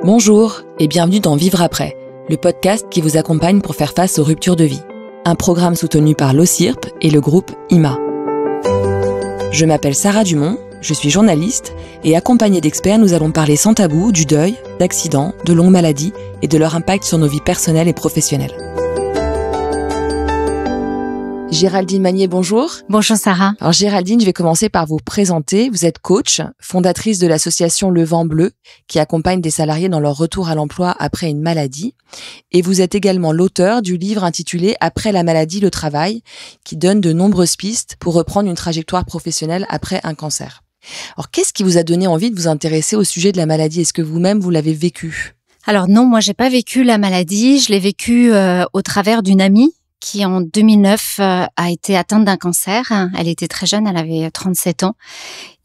Bonjour et bienvenue dans Vivre après, le podcast qui vous accompagne pour faire face aux ruptures de vie. Un programme soutenu par l'OCIRP et le groupe IMA. Je m'appelle Sarah Dumont, je suis journaliste et accompagnée d'experts, nous allons parler sans tabou du deuil, d'accidents, de longues maladies et de leur impact sur nos vies personnelles et professionnelles. Géraldine Magnier, bonjour. Bonjour Sarah. Alors Géraldine, je vais commencer par vous présenter. Vous êtes coach, fondatrice de l'association Le Vent Bleu, qui accompagne des salariés dans leur retour à l'emploi après une maladie. Et vous êtes également l'auteur du livre intitulé « Après la maladie, le travail », qui donne de nombreuses pistes pour reprendre une trajectoire professionnelle après un cancer. Alors qu'est-ce qui vous a donné envie de vous intéresser au sujet de la maladie ? Est-ce que vous-même, vous l'avez vécu ? Alors non, moi j'ai pas vécu la maladie, je l'ai vécu au travers d'une amie qui en 2009 a été atteinte d'un cancer. Elle était très jeune, elle avait 37 ans.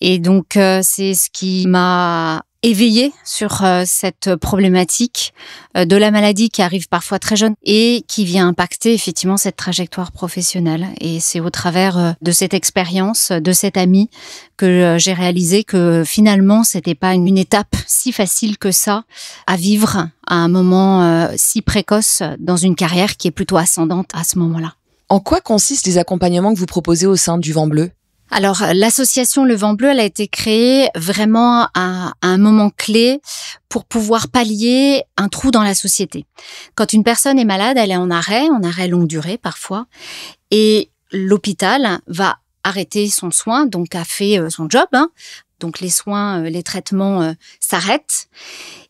Et donc c'est ce qui m'a éveillée sur cette problématique de la maladie qui arrive parfois très jeune et qui vient impacter effectivement cette trajectoire professionnelle. Et c'est au travers de cette expérience, de cette amie, que j'ai réalisé que finalement c'était pas une étape si facile que ça à vivre à un moment si précoce dans une carrière qui est plutôt ascendante à ce moment-là. En quoi consistent les accompagnements que vous proposez au sein du Vent Bleu ? Alors, l'association Le Vent Bleu, elle a été créée vraiment à un moment clé pour pouvoir pallier un trou dans la société. Quand une personne est malade, elle est en arrêt longue durée parfois, et l'hôpital va arrêter son soin, donc a fait son job, donc les soins, les traitements s'arrêtent,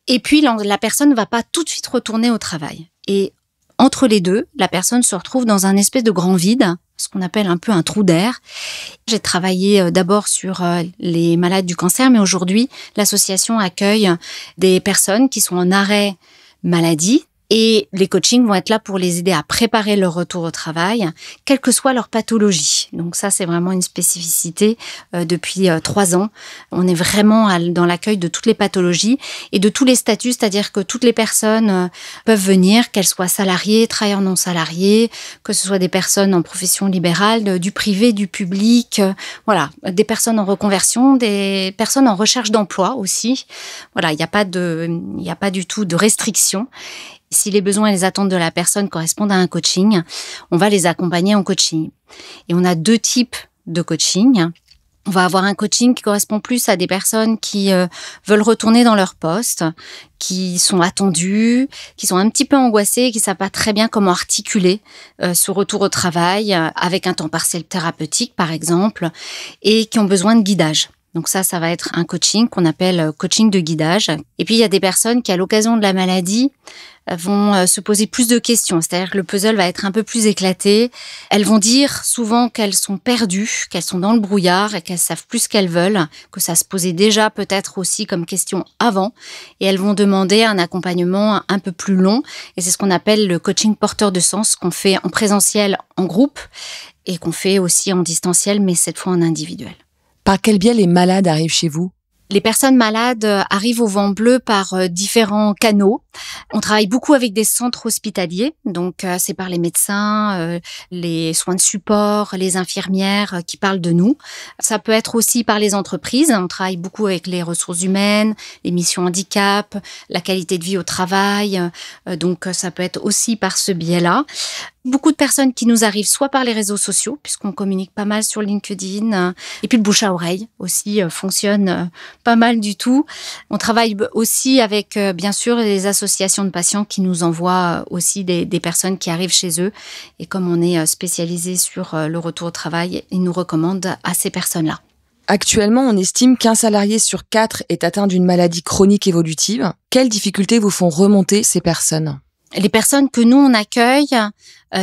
et puis la personne ne va pas tout de suite retourner au travail. Et entre les deux, la personne se retrouve dans un espèce de grand vide, ce qu'on appelle un peu un trou d'air. J'ai travaillé d'abord sur les malades du cancer, mais aujourd'hui, l'association accueille des personnes qui sont en arrêt maladie et les coachings vont être là pour les aider à préparer leur retour au travail, quelle que soit leur pathologie. Donc ça, c'est vraiment une spécificité depuis 3 ans. On est vraiment dans l'accueil de toutes les pathologies et de tous les statuts, c'est-à-dire que toutes les personnes peuvent venir, qu'elles soient salariées, travailleurs non salariés, que ce soit des personnes en profession libérale, du privé, du public, voilà, des personnes en reconversion, des personnes en recherche d'emploi aussi. Voilà, il n'y a pas du tout de restriction. Si les besoins et les attentes de la personne correspondent à un coaching, on va les accompagner en coaching. Et on a 2 types de coaching. On va avoir un coaching qui correspond plus à des personnes qui veulent retourner dans leur poste, qui sont attendues, qui sont un petit peu angoissées, qui ne savent pas très bien comment articuler ce retour au travail avec un temps partiel thérapeutique, par exemple, et qui ont besoin de guidage. Donc ça va être un coaching qu'on appelle coaching de guidage. Et puis, il y a des personnes qui, à l'occasion de la maladie, vont se poser plus de questions. C'est-à-dire que le puzzle va être un peu plus éclaté. Elles vont dire souvent qu'elles sont perdues, qu'elles sont dans le brouillard et qu'elles savent plus ce qu'elles veulent, que ça se posait déjà peut-être aussi comme question avant. Et elles vont demander un accompagnement un peu plus long. Et c'est ce qu'on appelle le coaching porteur de sens, qu'on fait en présentiel, en groupe, et qu'on fait aussi en distanciel, mais cette fois en individuel. Par quel biais les malades arrivent chez vous ? Les personnes malades arrivent au Vent Bleu par différents canaux. On travaille beaucoup avec des centres hospitaliers, donc c'est par les médecins, les soins de support, les infirmières qui parlent de nous. Ça peut être aussi par les entreprises. On travaille beaucoup avec les ressources humaines, les missions handicap, la qualité de vie au travail. Donc ça peut être aussi par ce biais-là. Beaucoup de personnes qui nous arrivent soit par les réseaux sociaux, puisqu'on communique pas mal sur LinkedIn, et puis le bouche à oreille aussi fonctionne pas mal du tout. On travaille aussi avec, bien sûr, les associations de patients qui nous envoient aussi des personnes qui arrivent chez eux. Et comme on est spécialisé sur le retour au travail, ils nous recommandent à ces personnes-là. Actuellement, on estime qu'un salarié sur 4 est atteint d'une maladie chronique évolutive. Quelles difficultés vous font remonter ces personnes ? Les personnes que nous, on accueille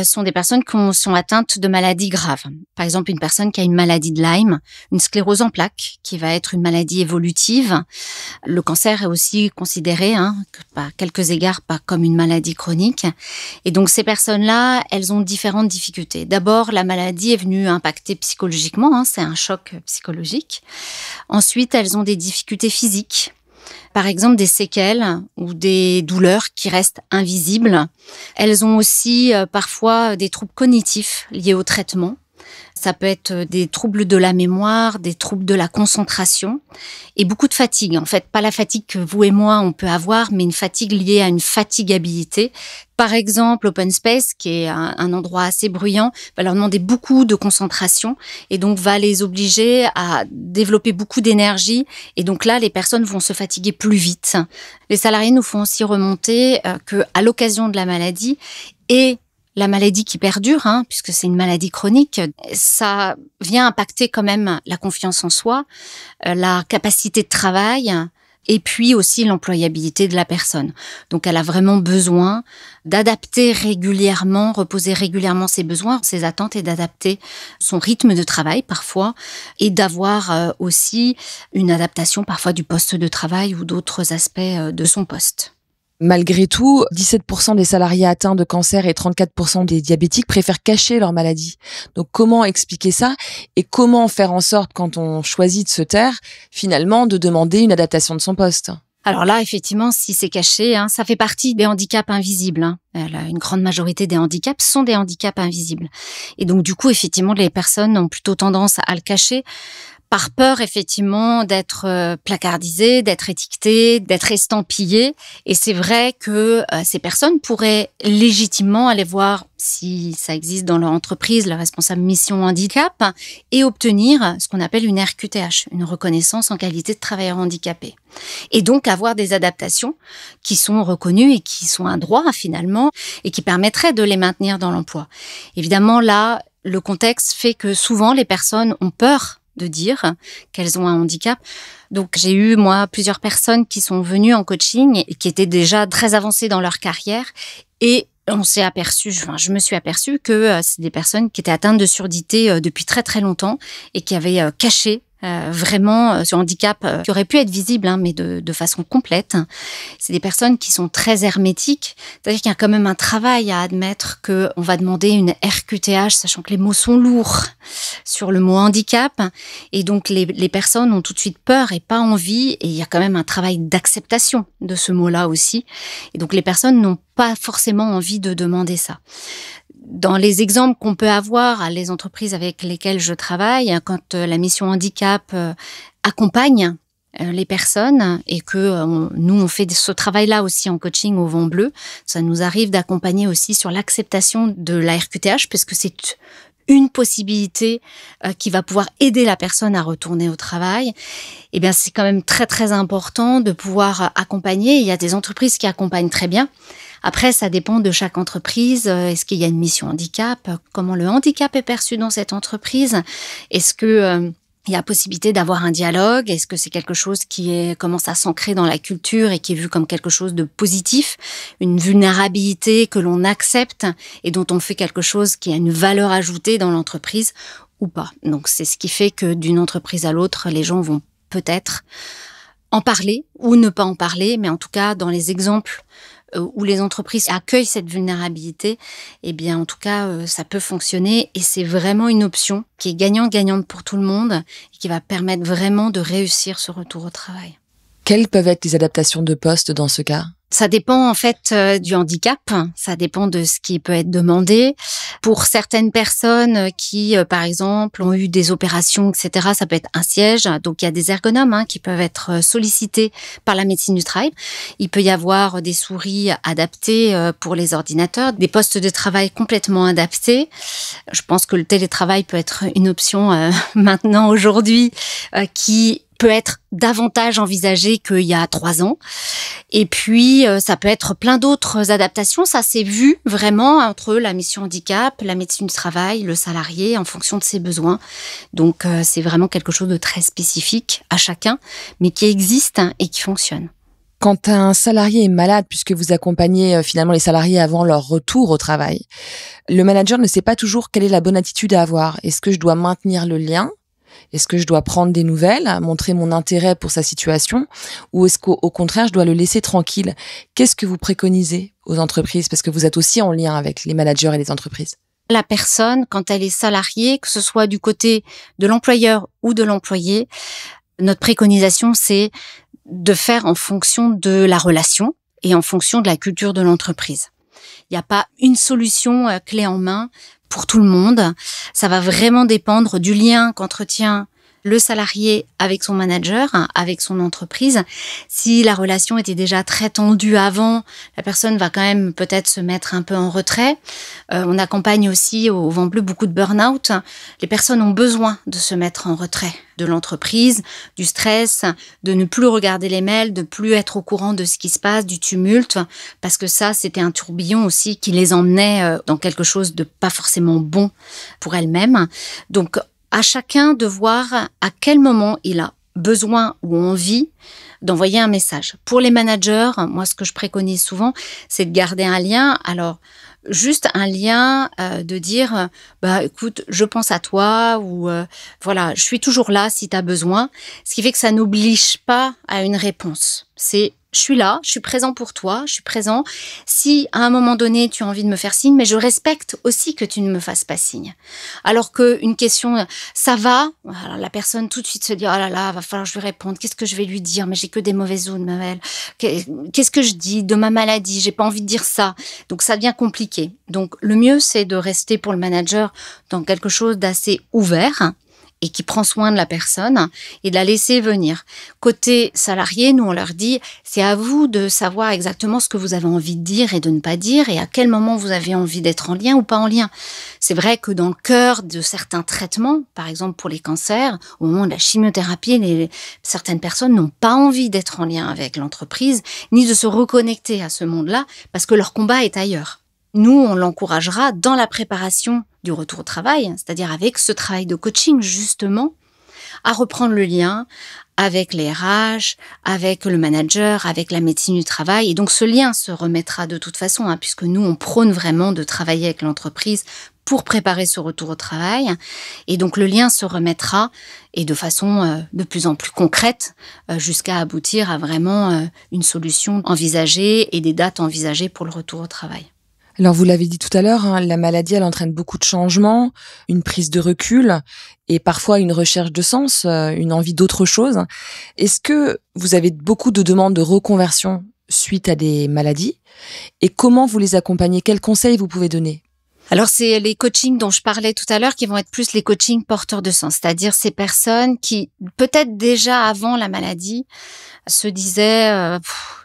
sont des personnes qui sont atteintes de maladies graves. Par exemple, une personne qui a une maladie de Lyme, une sclérose en plaques, qui va être une maladie évolutive. Le cancer est aussi considéré, à quelques égards, pas comme une maladie chronique. Et donc, ces personnes-là, elles ont différentes difficultés. D'abord, la maladie est venue impacter psychologiquement, c'est un choc psychologique. Ensuite, elles ont des difficultés physiques. Par exemple, des séquelles ou des douleurs qui restent invisibles. Elles ont aussi parfois des troubles cognitifs liés au traitement. Ça peut être des troubles de la mémoire, des troubles de la concentration et beaucoup de fatigue. En fait, pas la fatigue que vous et moi, on peut avoir, mais une fatigue liée à une fatigabilité. Par exemple, Open Space, qui est un endroit assez bruyant, va leur demander beaucoup de concentration et donc va les obliger à développer beaucoup d'énergie. Et donc là, les personnes vont se fatiguer plus vite. Les salariés nous font aussi remonter qu'à l'occasion de la maladie et la maladie qui perdure, puisque c'est une maladie chronique, ça vient impacter quand même la confiance en soi, la capacité de travail et puis aussi l'employabilité de la personne. Donc elle a vraiment besoin d'adapter régulièrement, reposer régulièrement ses besoins, ses attentes et d'adapter son rythme de travail parfois et d'avoir aussi une adaptation parfois du poste de travail ou d'autres aspects de son poste. Malgré tout, 17% des salariés atteints de cancer et 34% des diabétiques préfèrent cacher leur maladie. Donc comment expliquer ça et comment faire en sorte, quand on choisit de se taire, finalement de demander une adaptation de son poste ? Alors là, effectivement, si c'est caché, ça fait partie des handicaps invisibles. Une grande majorité des handicaps sont des handicaps invisibles. Et donc du coup, effectivement, les personnes ont plutôt tendance à le cacher par peur, effectivement, d'être placardisées, d'être étiquetées, d'être estampillées. Et c'est vrai que ces personnes pourraient légitimement aller voir si ça existe dans leur entreprise, le responsable mission handicap, et obtenir ce qu'on appelle une RQTH, une reconnaissance en qualité de travailleur handicapé. Et donc avoir des adaptations qui sont reconnues et qui sont un droit finalement, et qui permettraient de les maintenir dans l'emploi. Évidemment, là, le contexte fait que souvent les personnes ont peur de dire qu'elles ont un handicap. Donc j'ai eu, moi, plusieurs personnes qui sont venues en coaching et qui étaient déjà très avancées dans leur carrière et on s'est aperçu, je me suis aperçue que c'est des personnes qui étaient atteintes de surdité depuis très très longtemps et qui avaient caché vraiment ce handicap qui aurait pu être visible, mais de façon complète. C'est des personnes qui sont très hermétiques, c'est-à-dire qu'il y a quand même un travail à admettre qu'on va demander une RQTH, sachant que les mots sont lourds sur le mot handicap, et donc les personnes ont tout de suite peur et pas envie, et il y a quand même un travail d'acceptation de ce mot-là aussi, et donc les personnes n'ont pas forcément envie de demander ça. Dans les exemples qu'on peut avoir, les entreprises avec lesquelles je travaille, quand la mission handicap accompagne les personnes et que nous, on fait ce travail-là aussi en coaching au Vent Bleu, ça nous arrive d'accompagner aussi sur l'acceptation de la RQTH parce que c'est une possibilité qui va pouvoir aider la personne à retourner au travail. Eh bien, c'est quand même très, très important de pouvoir accompagner. Il y a des entreprises qui accompagnent très bien. Après, ça dépend de chaque entreprise. Est-ce qu'il y a une mission handicap? Comment le handicap est perçu dans cette entreprise? Est-ce que il y a possibilité d'avoir un dialogue? Est-ce que c'est quelque chose qui commence à s'ancrer dans la culture et qui est vu comme quelque chose de positif? Une vulnérabilité que l'on accepte et dont on fait quelque chose qui a une valeur ajoutée dans l'entreprise ou pas? Donc, c'est ce qui fait que d'une entreprise à l'autre, les gens vont peut-être en parler ou ne pas en parler, mais en tout cas, dans les exemples où les entreprises accueillent cette vulnérabilité, eh bien, en tout cas, ça peut fonctionner et c'est vraiment une option qui est gagnant-gagnante pour tout le monde et qui va permettre vraiment de réussir ce retour au travail. Quelles peuvent être les adaptations de poste dans ce cas ? Ça dépend en fait du handicap, ça dépend de ce qui peut être demandé. Pour certaines personnes qui, par exemple, ont eu des opérations, etc., ça peut être un siège. Donc, il y a des ergonomes qui peuvent être sollicités par la médecine du travail. Il peut y avoir des souris adaptées pour les ordinateurs, des postes de travail complètement adaptés. Je pense que le télétravail peut être une option maintenant, aujourd'hui, qui peut être davantage envisagé qu'il y a 3 ans. Et puis, ça peut être plein d'autres adaptations. Ça s'est vu vraiment entre la mission handicap, la médecine du travail, le salarié, en fonction de ses besoins. Donc, c'est vraiment quelque chose de très spécifique à chacun, mais qui existe et qui fonctionne. Quand un salarié est malade, puisque vous accompagnez finalement les salariés avant leur retour au travail, le manager ne sait pas toujours quelle est la bonne attitude à avoir. Est-ce que je dois maintenir le lien ? Est-ce que je dois prendre des nouvelles, montrer mon intérêt pour sa situation, ou est-ce qu'au contraire, je dois le laisser tranquille? Qu'est-ce que vous préconisez aux entreprises? Parce que vous êtes aussi en lien avec les managers et les entreprises. La personne, quand elle est salariée, que ce soit du côté de l'employeur ou de l'employé, notre préconisation, c'est de faire en fonction de la relation et en fonction de la culture de l'entreprise. Il n'y a pas une solution clé en main pour tout le monde. Ça va vraiment dépendre du lien qu'entretient le salarié avec son manager, avec son entreprise. Si la relation était déjà très tendue avant, la personne va quand même peut-être se mettre un peu en retrait. On accompagne aussi au Vent Bleu beaucoup de burn-out. Les personnes ont besoin de se mettre en retrait de l'entreprise, du stress, de ne plus regarder les mails, de plus être au courant de ce qui se passe, du tumulte, parce que ça, c'était un tourbillon aussi qui les emmenait dans quelque chose de pas forcément bon pour elles-mêmes. Donc, à chacun de voir à quel moment il a besoin ou envie d'envoyer un message. Pour les managers, moi, ce que je préconise souvent, c'est de garder un lien. Alors, juste un lien de dire, écoute, je pense à toi ou voilà, je suis toujours là si tu as besoin. Ce qui fait que ça n'oblige pas à une réponse. C'est je suis là, je suis présent pour toi, je suis présent. Si à un moment donné tu as envie de me faire signe, mais je respecte aussi que tu ne me fasses pas signe. Alors qu'une question, ça va, alors la personne tout de suite se dit oh là là, va falloir que je lui réponde. Qu'est-ce que je vais lui dire? Mais j'ai que des mauvaises ondes, Maëlle. Qu'est-ce que je dis de ma maladie? J'ai pas envie de dire ça. Donc ça devient compliqué. Donc le mieux c'est de rester pour le manager dans quelque chose d'assez ouvert et qui prend soin de la personne et de la laisser venir. Côté salarié, nous, on leur dit, c'est à vous de savoir exactement ce que vous avez envie de dire et de ne pas dire et à quel moment vous avez envie d'être en lien ou pas en lien. C'est vrai que dans le cœur de certains traitements, par exemple pour les cancers, au moment de la chimiothérapie, certaines personnes n'ont pas envie d'être en lien avec l'entreprise, ni de se reconnecter à ce monde-là parce que leur combat est ailleurs. Nous, on l'encouragera dans la préparation du retour au travail, c'est-à-dire avec ce travail de coaching, justement, à reprendre le lien avec les RH, avec le manager, avec la médecine du travail. Et donc, ce lien se remettra de toute façon, puisque nous, on prône vraiment de travailler avec l'entreprise pour préparer ce retour au travail. Et donc, le lien se remettra et de façon de plus en plus concrète jusqu'à aboutir à vraiment une solution envisagée et des dates envisagées pour le retour au travail. Alors, vous l'avez dit tout à l'heure, la maladie, elle entraîne beaucoup de changements, une prise de recul et parfois une recherche de sens, une envie d'autre chose. Est-ce que vous avez beaucoup de demandes de reconversion suite à des maladies? Et comment vous les accompagnez? Quels conseils vous pouvez donner? Alors, c'est les coachings dont je parlais tout à l'heure qui vont être plus les coachings porteurs de sens, c'est-à-dire ces personnes qui, peut-être déjà avant la maladie, se disaient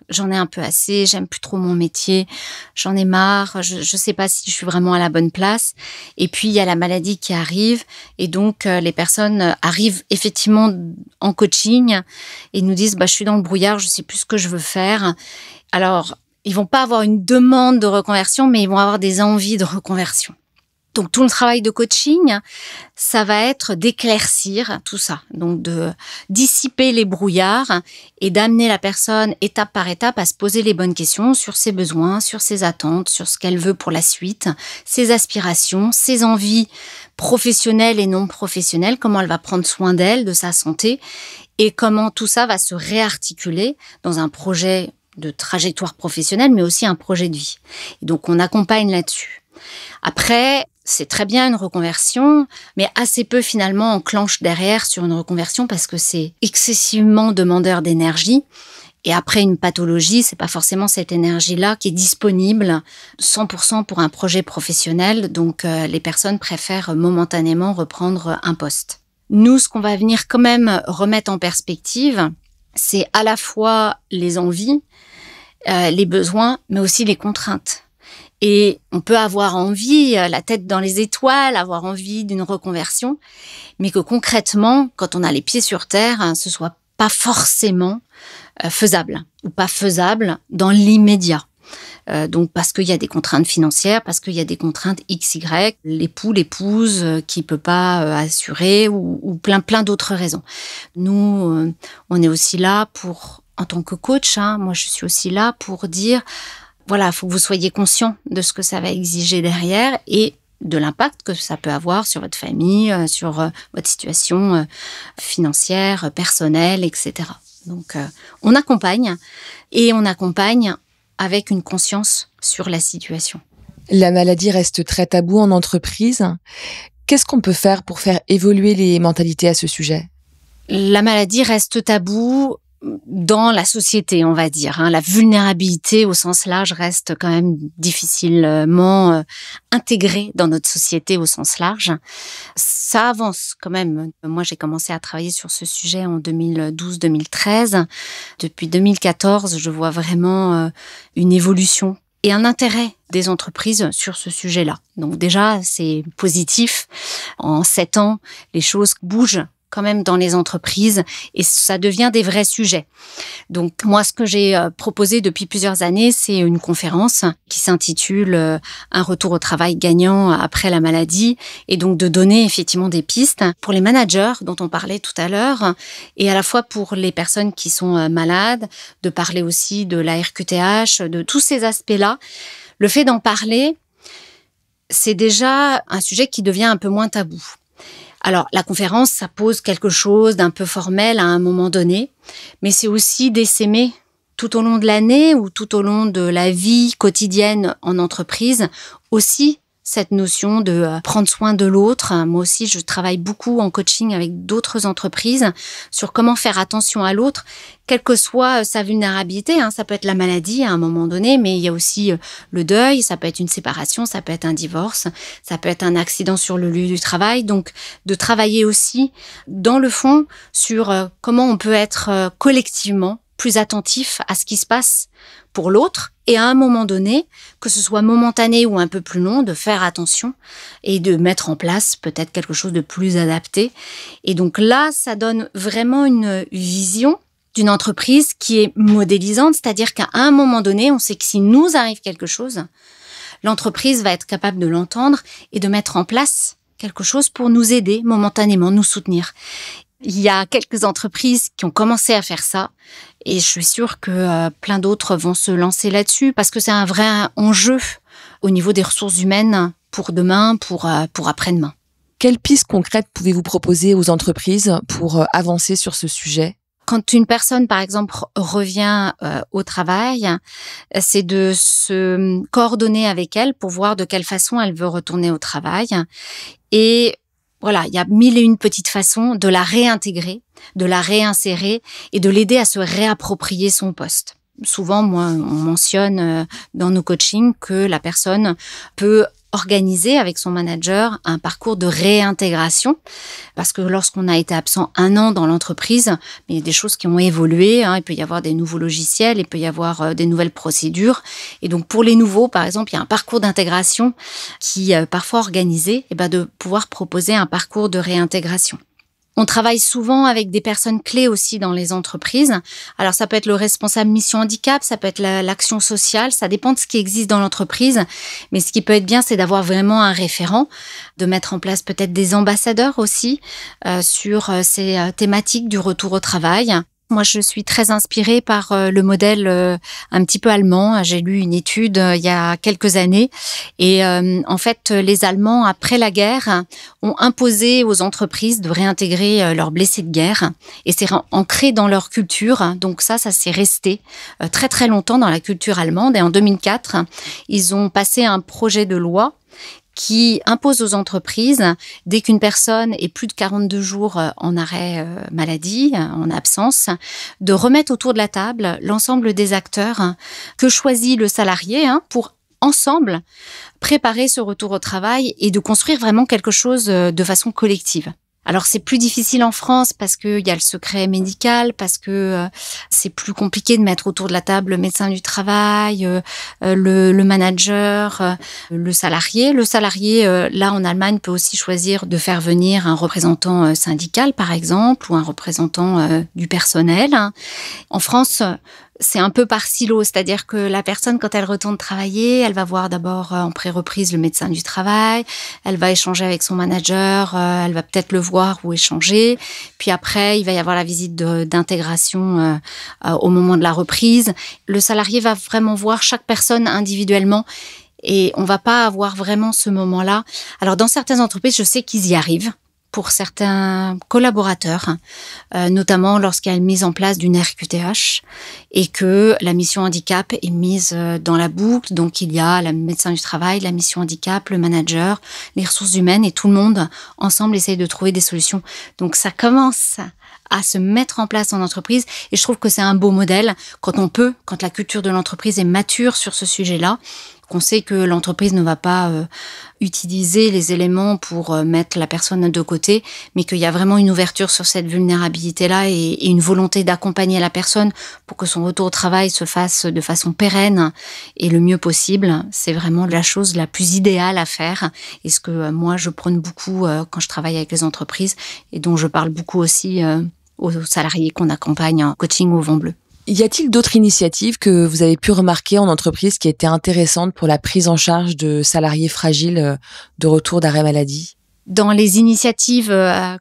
j'en ai un peu assez, j'aime plus trop mon métier, j'en ai marre, je sais pas si je suis vraiment à la bonne place. Et puis, il y a la maladie qui arrive et donc les personnes arrivent effectivement en coaching et nous disent je suis dans le brouillard, je sais plus ce que je veux faire. Alors, ils vont pas avoir une demande de reconversion, mais ils vont avoir des envies de reconversion. Donc, tout le travail de coaching, ça va être d'éclaircir tout ça. Donc, de dissiper les brouillards et d'amener la personne étape par étape à se poser les bonnes questions sur ses besoins, sur ses attentes, sur ce qu'elle veut pour la suite, ses aspirations, ses envies professionnelles et non professionnelles, comment elle va prendre soin d'elle, de sa santé et comment tout ça va se réarticuler dans un projet de trajectoire professionnelle, mais aussi un projet de vie. Et donc, on accompagne là-dessus. Après, c'est très bien une reconversion, mais assez peu finalement enclenche derrière sur une reconversion parce que c'est excessivement demandeur d'énergie. Et après une pathologie, c'est pas forcément cette énergie-là qui est disponible 100% pour un projet professionnel. Donc, les personnes préfèrent momentanément reprendre un poste. Nous, ce qu'on va venir quand même remettre en perspective, c'est à la fois les envies, les besoins, mais aussi les contraintes. Et on peut avoir envie, la tête dans les étoiles, avoir envie d'une reconversion, mais que concrètement, quand on a les pieds sur terre, ce soit pas forcément faisable ou pas faisable dans l'immédiat. Donc parce qu'il y a des contraintes financières, parce qu'il y a des contraintes XY, l'époux, l'épouse qui peut pas assurer ou plein d'autres raisons. Nous, on est aussi là pour, en tant que coach, moi je suis aussi là pour dire voilà, il faut que vous soyez conscient de ce que ça va exiger derrière et de l'impact que ça peut avoir sur votre famille, sur votre situation financière, personnelle, etc. Donc, on accompagne et on accompagne avec une conscience sur la situation. La maladie reste très taboue en entreprise. Qu'est-ce qu'on peut faire pour faire évoluer les mentalités à ce sujet? La maladie reste taboue. dans la société, on va dire. La vulnérabilité au sens large reste quand même difficilement intégrée dans notre société au sens large. Ça avance quand même. Moi, j'ai commencé à travailler sur ce sujet en 2012-2013. Depuis 2014, je vois vraiment une évolution et un intérêt des entreprises sur ce sujet-là. Donc déjà, c'est positif. En 7 ans, les choses bougent quand même dans les entreprises et ça devient des vrais sujets. Donc moi, ce que j'ai proposé depuis plusieurs années, c'est une conférence qui s'intitule Un retour au travail gagnant après la maladie, et donc de donner effectivement des pistes pour les managers dont on parlait tout à l'heure, et à la fois pour les personnes qui sont malades, de parler aussi de la RQTH, de tous ces aspects-là. Le fait d'en parler, c'est déjà un sujet qui devient un peu moins tabou. Alors, la conférence, ça pose quelque chose d'un peu formel à un moment donné, mais c'est aussi d'essaimer tout au long de l'année ou tout au long de la vie quotidienne en entreprise aussi cette notion de prendre soin de l'autre. Moi aussi, je travaille beaucoup en coaching avec d'autres entreprises sur comment faire attention à l'autre, quelle que soit sa vulnérabilité. Ça peut être la maladie à un moment donné, mais il y a aussi le deuil, ça peut être une séparation, ça peut être un divorce, ça peut être un accident sur le lieu du travail. Donc, de travailler aussi dans le fond sur comment on peut être collectivement plus attentif à ce qui se passe pour l'autre, et à un moment donné, que ce soit momentané ou un peu plus long, de faire attention et de mettre en place peut-être quelque chose de plus adapté. Et donc là, ça donne vraiment une vision d'une entreprise qui est modélisante, c'est-à-dire qu'à un moment donné, on sait que si nous arrive quelque chose, l'entreprise va être capable de l'entendre et de mettre en place quelque chose pour nous aider momentanément, nous soutenir. Il y a quelques entreprises qui ont commencé à faire ça et je suis sûre que plein d'autres vont se lancer là-dessus parce que c'est un vrai enjeu au niveau des ressources humaines pour demain, pour après-demain. Quelles pistes concrètes pouvez-vous proposer aux entreprises pour avancer sur ce sujet ? Quand une personne, par exemple, revient au travail, c'est de se coordonner avec elle pour voir de quelle façon elle veut retourner au travail. Et voilà, il y a 1001 petites façons de la réintégrer, de la réinsérer et de l'aider à se réapproprier son poste. Souvent, moi, on mentionne dans nos coachings que la personne peut organiser avec son manager un parcours de réintégration parce que lorsqu'on a été absent 1 an dans l'entreprise, il y a des choses qui ont évolué, il peut y avoir des nouveaux logiciels, il peut y avoir des nouvelles procédures et donc pour les nouveaux, par exemple, il y a un parcours d'intégration qui est parfois organisé et de pouvoir proposer un parcours de réintégration. On travaille souvent avec des personnes clés aussi dans les entreprises. Alors, ça peut être le responsable mission handicap, ça peut être l'action sociale, ça dépend de ce qui existe dans l'entreprise. Mais ce qui peut être bien, c'est d'avoir vraiment un référent, de mettre en place peut-être des ambassadeurs aussi sur ces thématiques du retour au travail. Moi, je suis très inspirée par le modèle un petit peu allemand. J'ai lu une étude il y a quelques années et en fait, les Allemands, après la guerre, ont imposé aux entreprises de réintégrer leurs blessés de guerre et c'est ancré dans leur culture. Donc ça s'est resté très très longtemps dans la culture allemande et en 2004, ils ont passé un projet de loi qui impose aux entreprises, dès qu'une personne est plus de 42 jours en arrêt maladie, en absence, de remettre autour de la table l'ensemble des acteurs que choisit le salarié pour ensemble préparer ce retour au travail et de construire vraiment quelque chose de façon collective. Alors, c'est plus difficile en France parce qu'il y a le secret médical, parce que c'est plus compliqué de mettre autour de la table le médecin du travail, le manager, le salarié. Le salarié, là, en Allemagne, peut aussi choisir de faire venir un représentant syndical, par exemple, ou un représentant du personnel. En France, c'est un peu par silo, c'est-à-dire que la personne, quand elle retourne travailler, elle va voir d'abord en pré-reprise le médecin du travail, elle va échanger avec son manager, elle va peut-être le voir ou échanger, puis après, il va y avoir la visite d'intégration au moment de la reprise. Le salarié va vraiment voir chaque personne individuellement et on va pas avoir vraiment ce moment-là. Alors, dans certaines entreprises, je sais qu'ils y arrivent. Pour certains collaborateurs, notamment lorsqu'il y a une mise en place d'une RQTH et que la mission handicap est mise dans la boucle. Donc, il y a le médecin du travail, la mission handicap, le manager, les ressources humaines et tout le monde ensemble essaye de trouver des solutions. Donc, ça commence à se mettre en place en entreprise. Et je trouve que c'est un beau modèle quand la culture de l'entreprise est mature sur ce sujet-là, qu'on sait que l'entreprise ne va pas utiliser les éléments pour mettre la personne de côté, mais qu'il y a vraiment une ouverture sur cette vulnérabilité-là et une volonté d'accompagner la personne pour que son retour au travail se fasse de façon pérenne et le mieux possible. C'est vraiment la chose la plus idéale à faire et ce que moi je prône beaucoup quand je travaille avec les entreprises et dont je parle beaucoup aussi aux salariés qu'on accompagne en coaching au Vent Bleu. Y a-t-il d'autres initiatives que vous avez pu remarquer en entreprise qui étaient intéressantes pour la prise en charge de salariés fragiles de retour d'arrêt maladie ? Dans les initiatives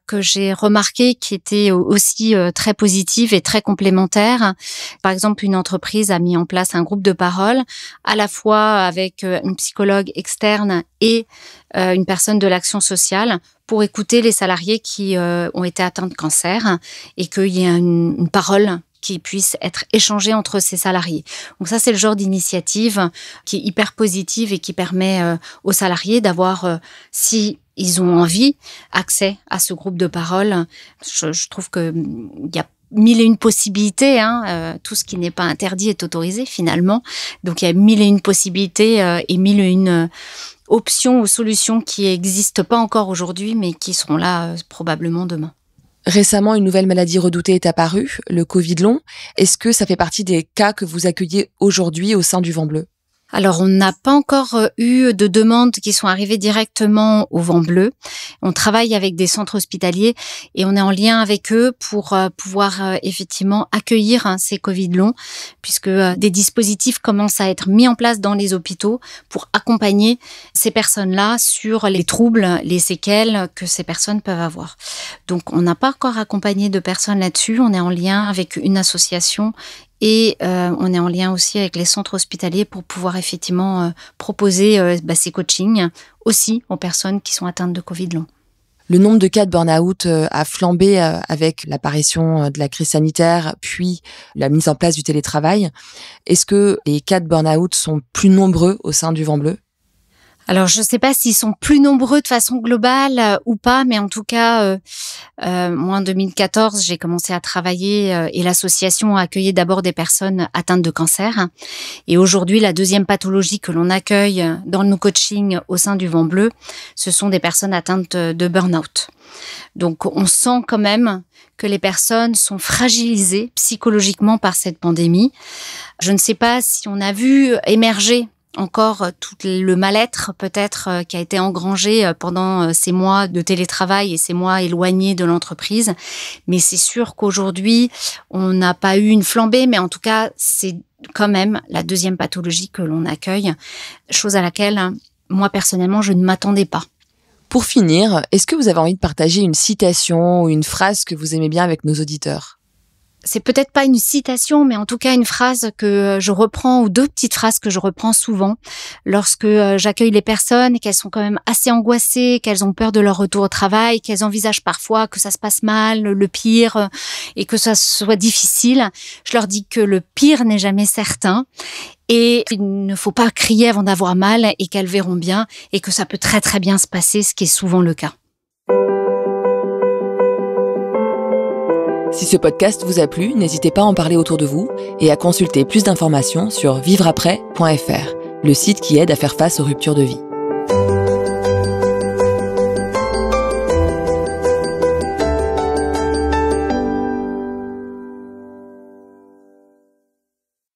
que j'ai remarquées qui étaient aussi très positives et très complémentaires, par exemple, une entreprise a mis en place un groupe de parole, à la fois avec une psychologue externe et une personne de l'action sociale, pour écouter les salariés qui ont été atteints de cancer et qu'il y ait une parole qui puisse être échangée entre ces salariés. Donc ça, c'est le genre d'initiative qui est hyper positive et qui permet aux salariés d'avoir, si ils ont envie, accès à ce groupe de parole. Je trouve qu'il y a mille et une possibilités. Tout ce qui n'est pas interdit est autorisé finalement. Donc il y a mille et une possibilités et mille et une options ou solutions qui n'existent pas encore aujourd'hui, mais qui seront là probablement demain. Récemment, une nouvelle maladie redoutée est apparue, le Covid long. Est-ce que ça fait partie des cas que vous accueillez aujourd'hui au sein du Vent Bleu ? Alors, on n'a pas encore eu de demandes qui sont arrivées directement au Vent Bleu. On travaille avec des centres hospitaliers et on est en lien avec eux pour pouvoir effectivement accueillir ces Covid longs, puisque des dispositifs commencent à être mis en place dans les hôpitaux pour accompagner ces personnes-là sur les troubles, les séquelles que ces personnes peuvent avoir. Donc, on n'a pas encore accompagné de personnes là-dessus. On est en lien avec une association et on est en lien aussi avec les centres hospitaliers pour pouvoir effectivement proposer ces coachings aussi aux personnes qui sont atteintes de Covid long. Le nombre de cas de burn-out a flambé avec l'apparition de la crise sanitaire, puis la mise en place du télétravail. Est-ce que les cas de burn-out sont plus nombreux au sein du Vent Bleu ? Alors, je ne sais pas s'ils sont plus nombreux de façon globale ou pas, mais en tout cas, moi, en 2014, j'ai commencé à travailler et l'association a accueilli d'abord des personnes atteintes de cancer. Et aujourd'hui, la deuxième pathologie que l'on accueille dans nos coachings au sein du Vent Bleu, ce sont des personnes atteintes de burn-out. Donc, on sent quand même que les personnes sont fragilisées psychologiquement par cette pandémie. Je ne sais pas si on a vu émerger encore tout le mal-être peut-être qui a été engrangé pendant ces mois de télétravail et ces mois éloignés de l'entreprise. Mais c'est sûr qu'aujourd'hui, on n'a pas eu une flambée, mais en tout cas, c'est quand même la deuxième pathologie que l'on accueille, chose à laquelle, moi personnellement, je ne m'attendais pas. Pour finir, est-ce que vous avez envie de partager une citation ou une phrase que vous aimez bien avec nos auditeurs ? C'est peut-être pas une citation, mais en tout cas une phrase que je reprends ou deux petites phrases que je reprends souvent lorsque j'accueille les personnes et qu'elles sont quand même assez angoissées, qu'elles ont peur de leur retour au travail, qu'elles envisagent parfois que ça se passe mal, le pire, et que ça soit difficile. Je leur dis que le pire n'est jamais certain et qu'il ne faut pas crier avant d'avoir mal et qu'elles verront bien et que ça peut très très bien se passer, ce qui est souvent le cas. Si ce podcast vous a plu, n'hésitez pas à en parler autour de vous et à consulter plus d'informations sur vivreaprès.fr, le site qui aide à faire face aux ruptures de vie.